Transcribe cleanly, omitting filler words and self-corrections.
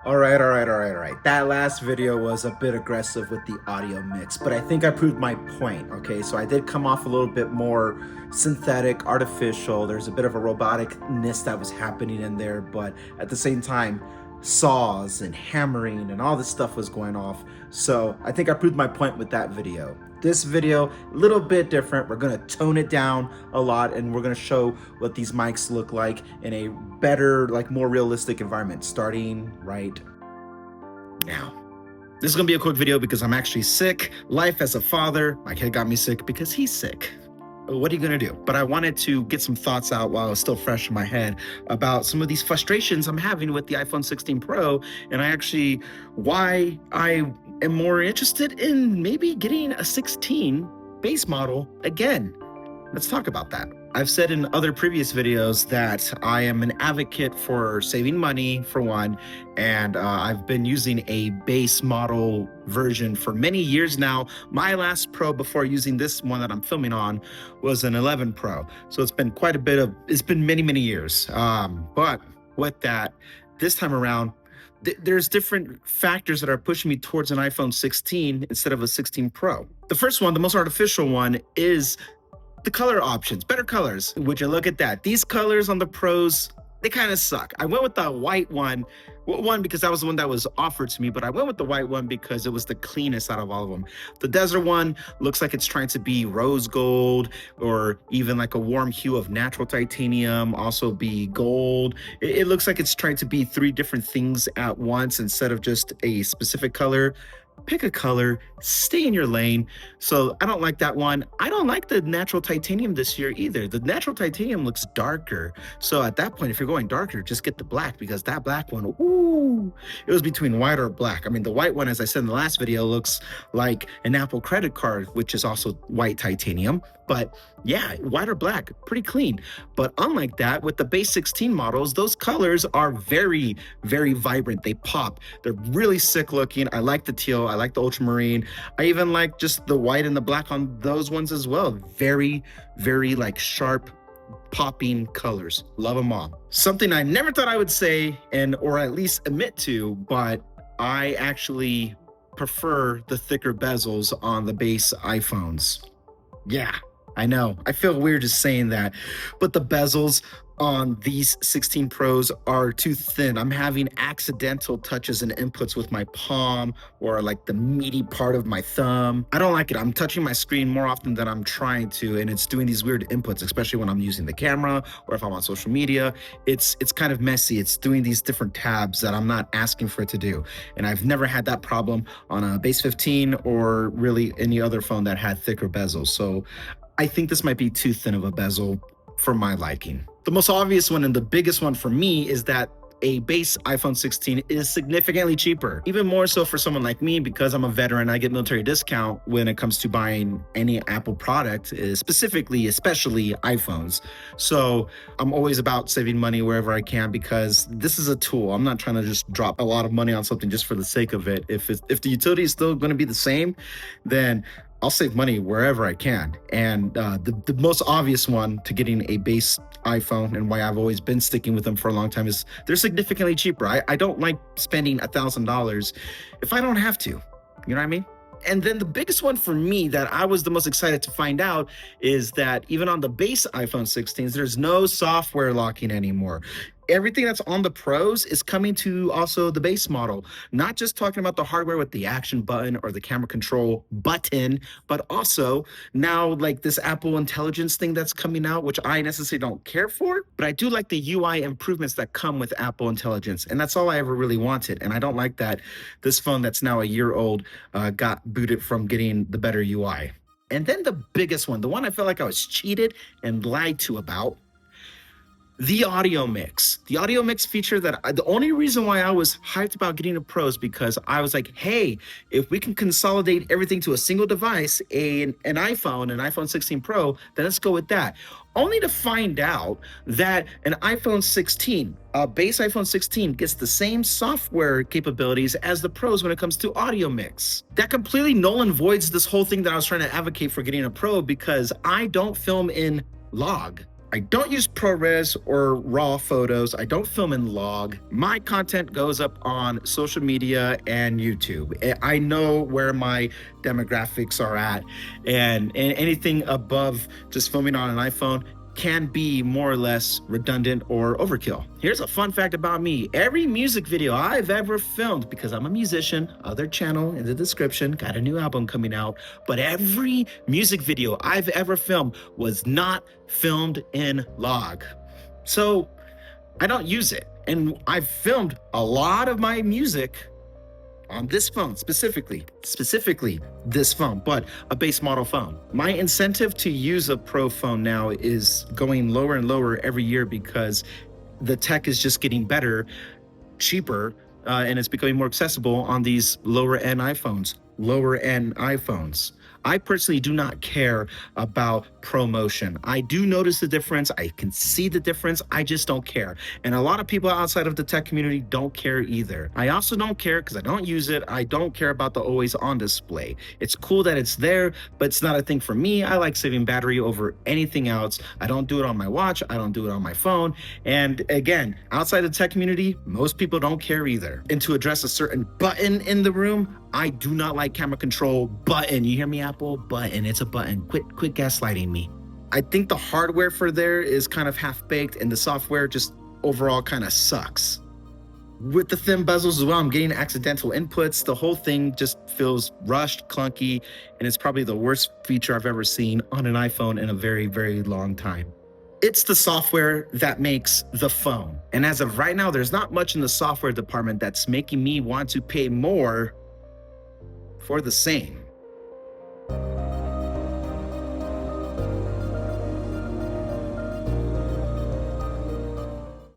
All right. That last video was a bit aggressive with the audio mix, but I think I proved my point, okay? So I did come off a little bit more synthetic, artificial. There's a bit of a roboticness that was happening in there, but at the same time, saws and hammering and all this stuff was going off. So I think I proved my point with that video. This video, a little bit different. We're gonna tone it down a lot and we're gonna show what these mics look like in a better, like more realistic environment, starting right now. This is gonna be a quick video because I'm actually sick. Life as a father, my kid got me sick because he's sick. What are you gonna do? But I wanted to get some thoughts out while it's still fresh in my head about some of these frustrations I'm having with the iPhone 16 Pro, and why I am more interested in maybe getting a 16 base model again. Let's talk about that. I've said in other previous videos that I am an advocate for saving money, for one, and I've been using a base model version for many years now. My last Pro before using this one that I'm filming on was an 11 Pro. So it's been many years. But with that, this time around, there's different factors that are pushing me towards an iPhone 16 instead of a 16 Pro. The first one, the most artificial one, is the color options, better colors. Would you look at that? These colors on the Pros, they kind of suck. I went with the white one because that was the one that was offered to me, but I went with the white one because it was the cleanest out of all of them. The desert one looks like it's trying to be rose gold or even like a warm hue of natural titanium, also be gold. It looks like it's trying to be three different things at once instead of just a specific color. Pick a color, stay in your lane. So I don't like that one. I don't like the natural titanium this year either. The natural titanium looks darker. So at that point, if you're going darker, just get the black, because that black one, ooh, it was between white or black. I mean, the white one, as I said in the last video, looks like an Apple credit card, which is also white titanium. But yeah, white or black, pretty clean. But unlike that, with the base 16 models, those colors are very, very vibrant. They pop. They're really sick looking. I like the teal. I like the ultramarine. I even like just the white and the black on those ones as well. Very, very like sharp, popping colors. Love them all. Something I never thought I would say or at least admit to, but I actually prefer the thicker bezels on the base iPhones. Yeah, I know. I feel weird just saying that, but the bezels on these 16 Pros are too thin. I'm having accidental touches and inputs with my palm or like the meaty part of my thumb. I don't like it. I'm touching my screen more often than I'm trying to, and it's doing these weird inputs, especially when I'm using the camera or if I'm on social media. It's kind of messy. It's doing these different tabs that I'm not asking for it to do. And I've never had that problem on a base 15 or really any other phone that had thicker bezels. So I think this might be too thin of a bezel for my liking. The most obvious one and the biggest one for me is that a base iPhone 16 is significantly cheaper. Even more so for someone like me, because I'm a veteran, I get military discount when it comes to buying any Apple product, especially iPhones. So I'm always about saving money wherever I can, because this is a tool. I'm not trying to just drop a lot of money on something just for the sake of it. If the utility is still going to be the same, then I'll save money wherever I can. And the most obvious one to getting a base iPhone, and why I've always been sticking with them for a long time, is they're significantly cheaper. I don't like spending $1,000 if I don't have to. You know what I mean? And then the biggest one for me that I was the most excited to find out is that even on the base iPhone 16s, there's no software locking anymore. Everything that's on the Pros is coming to also the base model. Not just talking about the hardware with the action button or the camera control button, but also now like this Apple Intelligence thing that's coming out, which I necessarily don't care for, but I do like the UI improvements that come with Apple Intelligence. And that's all I ever really wanted. And I don't like that this phone that's now a year old got booted from getting the better UI. And then the biggest one, the one I felt like I was cheated and lied to about, the audio mix. The audio mix feature the only reason why I was hyped about getting a Pro is because I was like, hey, if we can consolidate everything to a single device, an iPhone 16 Pro, then let's go with that. Only to find out that an iPhone 16, a base iPhone 16, gets the same software capabilities as the Pros when it comes to audio mix. That completely null and voids this whole thing that I was trying to advocate for getting a Pro, because I don't film in log. I don't use ProRes or RAW photos. I don't film in log. My content goes up on social media and YouTube. I know where my demographics are at, and anything above just filming on an iPhone can be more or less redundant or overkill. Here's a fun fact about me. Every music video I've ever filmed, because I'm a musician, other channel in the description, got a new album coming out, but every music video I've ever filmed was not filmed in log. So I don't use it. And I've filmed a lot of my music on this phone specifically this phone, but a base model phone. My incentive to use a pro phone now is going lower and lower every year because the tech is just getting better, cheaper, and it's becoming more accessible on these lower end iPhones. I personally do not care about promotion. I do notice the difference. I can see the difference. I just don't care. And a lot of people outside of the tech community don't care either. I also don't care because I don't use it. I don't care about the always on display. It's cool that it's there, but it's not a thing for me. I like saving battery over anything else. I don't do it on my watch. I don't do it on my phone. And again, outside the tech community, most people don't care either. And to address a certain button in the room, I do not like camera control button. You hear me, Apple? Button. It's a button. Quit gaslighting me. I think the hardware for there is kind of half-baked and the software just overall kind of sucks. With the thin bezels as well, I'm getting accidental inputs. The whole thing just feels rushed, clunky, and it's probably the worst feature I've ever seen on an iPhone in a very, very long time. It's the software that makes the phone. And as of right now, there's not much in the software department that's making me want to pay more for the same.